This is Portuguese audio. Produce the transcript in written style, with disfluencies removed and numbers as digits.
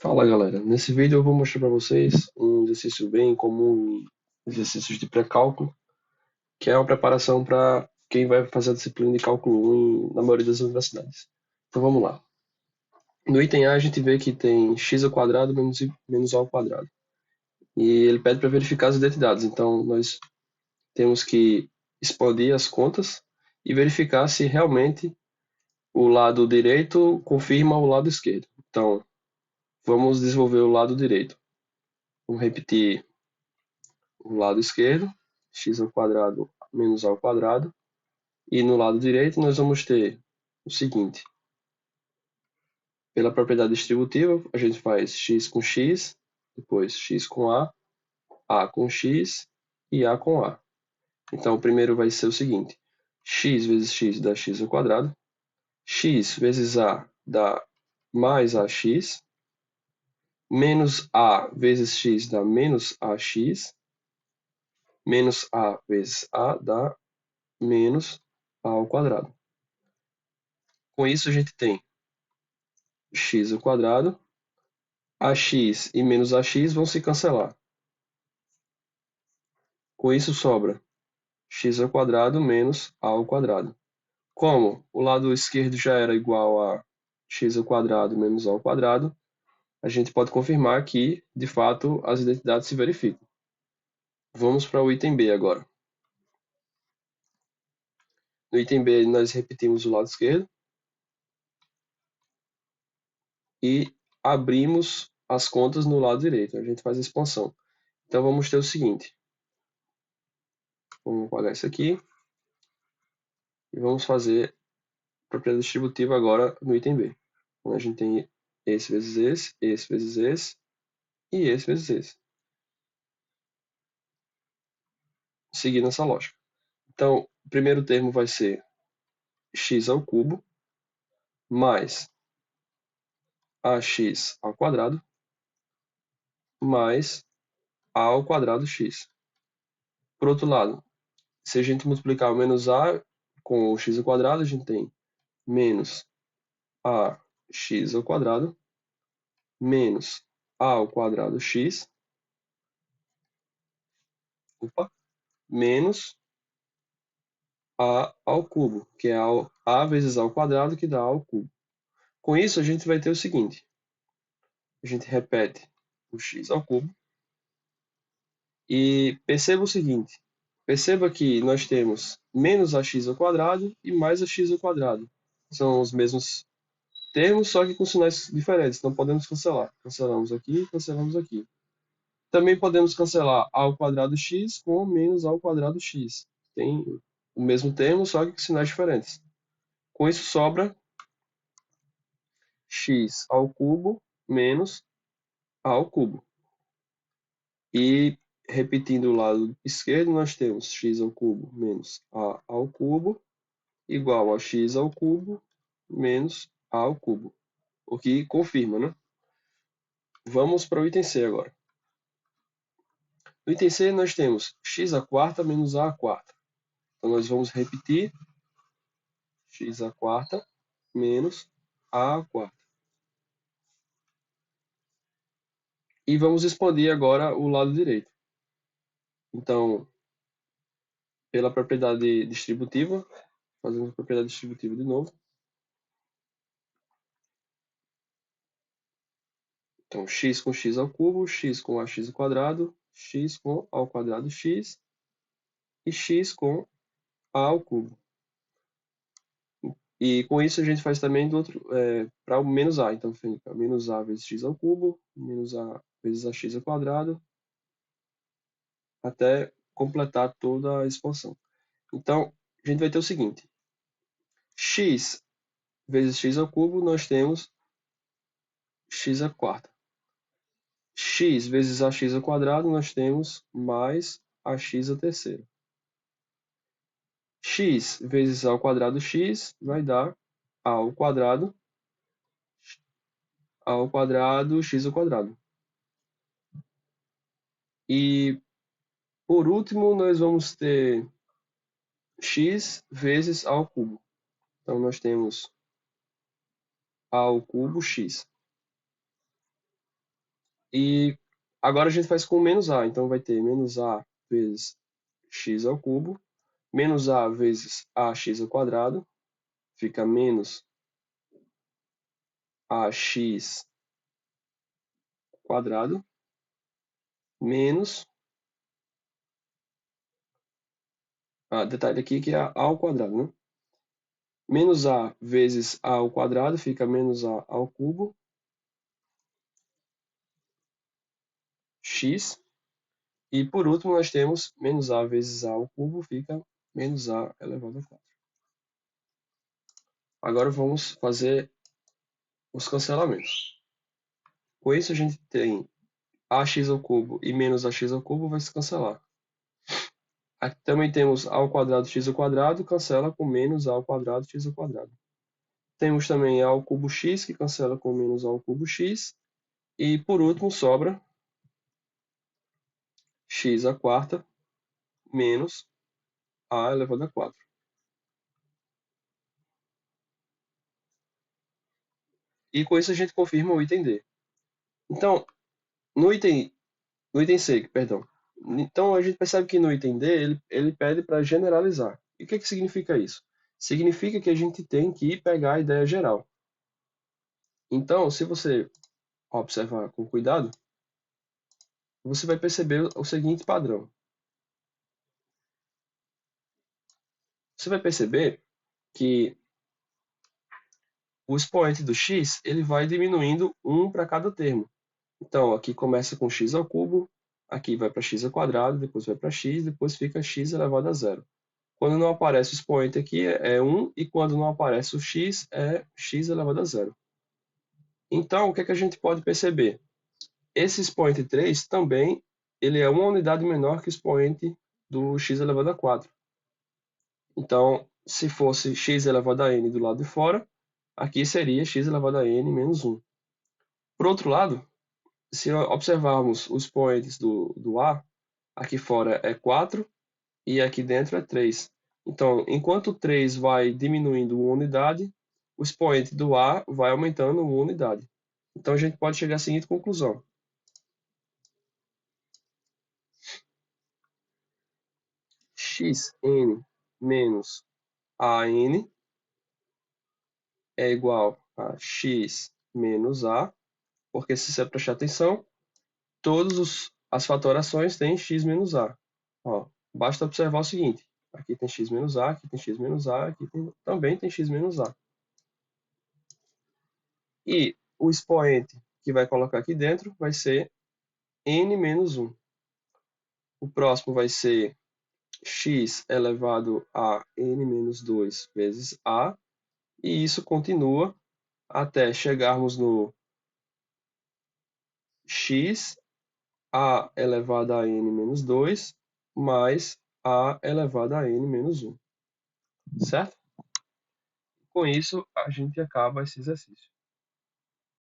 Fala galera, nesse vídeo eu vou mostrar para vocês um exercício bem comum em exercícios de pré-cálculo, que é uma preparação para quem vai fazer a disciplina de cálculo 1 na maioria das universidades. Então vamos lá. No item A a gente vê que tem x ao quadrado menos a ao quadrado. E ele pede para verificar as identidades, então nós temos que expandir as contas e verificar se realmente o lado direito confirma o lado esquerdo. Então vamos desenvolver o lado direito. Vamos repetir o lado esquerdo, x ao quadrado menos a ao quadrado, e no lado direito nós vamos ter o seguinte: pela propriedade distributiva, a gente faz x com x, depois x com a com x e a com a. Então o primeiro vai ser o seguinte: x vezes x dá x ao quadrado, x vezes a dá mais ax, menos a vezes x dá menos ax, menos a vezes a dá menos a ao quadrado. Com isso, a gente tem x ao quadrado, ax e menos ax vão se cancelar. Com isso, sobra x ao quadrado menos a ao quadrado. Como o lado esquerdo já era igual a x ao quadrado menos a ao quadrado, a gente pode confirmar que, de fato, as identidades se verificam. Vamos para o item B agora. No item B, nós repetimos o lado esquerdo e abrimos as contas no lado direito. A gente faz a expansão. Então, vamos ter o seguinte. Vamos apagar isso aqui. E vamos fazer a propriedade distributiva agora no item B. Então, a gente tem esse vezes esse vezes esse e esse vezes esse. Seguindo essa lógica. Então, o primeiro termo vai ser x ao cubo mais ax ao quadrado mais a ao quadrado x. Por outro lado, se a gente multiplicar o menos a com o x ao quadrado, a gente tem menos ax ao quadrado menos a ao quadrado x, menos a ao cubo, que é a vezes a ao quadrado, que dá a ao cubo. Com isso, a gente vai ter o seguinte. A gente repete o x ao cubo. E perceba o seguinte. Perceba que nós temos menos ax ao quadrado e mais ax ao quadrado. São os mesmos termos, só que com sinais diferentes. Então podemos cancelar. Cancelamos aqui, cancelamos aqui. Também podemos cancelar a ao quadrado x com menos a ao quadrado x. Tem o mesmo termo, só que com sinais diferentes. Com isso sobra x ao cubo menos a ao cubo. E repetindo o lado esquerdo, nós temos x ao cubo menos a ao cubo igual a x ao cubo menos a ao cubo. O que confirma, né? Vamos para o item C agora. No item C nós temos x à quarta menos a à quarta. Então nós vamos repetir x à quarta menos a à quarta. E vamos expandir agora o lado direito. Então, pela propriedade distributiva, fazendo a propriedade distributiva de novo. Então, x com x ao cubo, x com ax ao quadrado, x com a ao quadrado x e x com a ao cubo. E com isso a gente faz também do outro para o menos a. Então, fica menos a vezes x ao cubo, menos a vezes ax ao quadrado, até completar toda a expansão. Então, a gente vai ter o seguinte. X vezes x ao cubo, nós temos x à quarta. X vezes ax ao quadrado, nós temos mais ax à terceira. X vezes a ao quadrado x vai dar a ao quadrado x ao quadrado. E por último, nós vamos ter x vezes a ao cubo. Então nós temos a ao cubo x. E agora a gente faz com menos a, então vai ter menos a vezes x ao cubo, menos a vezes ax ao quadrado, fica menos ax quadrado, menos, detalhe aqui que é a ao quadrado, né? Menos a vezes a ao quadrado, fica menos a ao cubo, x, e por último nós temos menos a vezes a ao cubo, fica menos a elevado a 4. Agora vamos fazer os cancelamentos. Com isso a gente tem ax ao cubo e menos ax ao cubo vai se cancelar. Aqui também temos a ao quadrado x ao quadrado, cancela com menos a ao quadrado x ao quadrado. Temos também a ao cubo x, que cancela com menos a ao cubo x. E por último sobra x à quarta menos a elevado a 4. E com isso a gente confirma o item D. Então, no item C, perdão. Então a gente percebe que no item D ele pede para generalizar. E o que significa isso? Significa que a gente tem que pegar a ideia geral. Então, se você observar com cuidado, você vai perceber o seguinte padrão. Você vai perceber que o expoente do x ele vai diminuindo 1 para cada termo. Então, aqui começa com x ao cubo, aqui vai para x ao quadrado, depois vai para x, depois fica x elevado a zero. Quando não aparece o expoente aqui é 1, e quando não aparece o x é x elevado a zero. Então, o que a gente pode perceber? Esse expoente 3 também ele é uma unidade menor que o expoente do x elevado a 4. Então, se fosse x elevado a n do lado de fora, aqui seria x elevado a n menos 1. Por outro lado, se observarmos os expoentes do A, aqui fora é 4 e aqui dentro é 3. Então, enquanto o 3 vai diminuindo uma unidade, o expoente do A vai aumentando uma unidade. Então, a gente pode chegar à seguinte conclusão. Xn menos An é igual a x menos A, porque se você prestar atenção, todas as fatorações têm x menos A. Ó, basta observar o seguinte, aqui tem x menos A, aqui tem x menos A, aqui também tem x menos A. E o expoente que vai colocar aqui dentro vai ser n menos 1. O próximo vai ser x elevado a n menos 2 vezes A, e isso continua até chegarmos no x a elevado a n menos 2 mais a elevado a n menos 1. Certo? Com isso, a gente acaba esse exercício.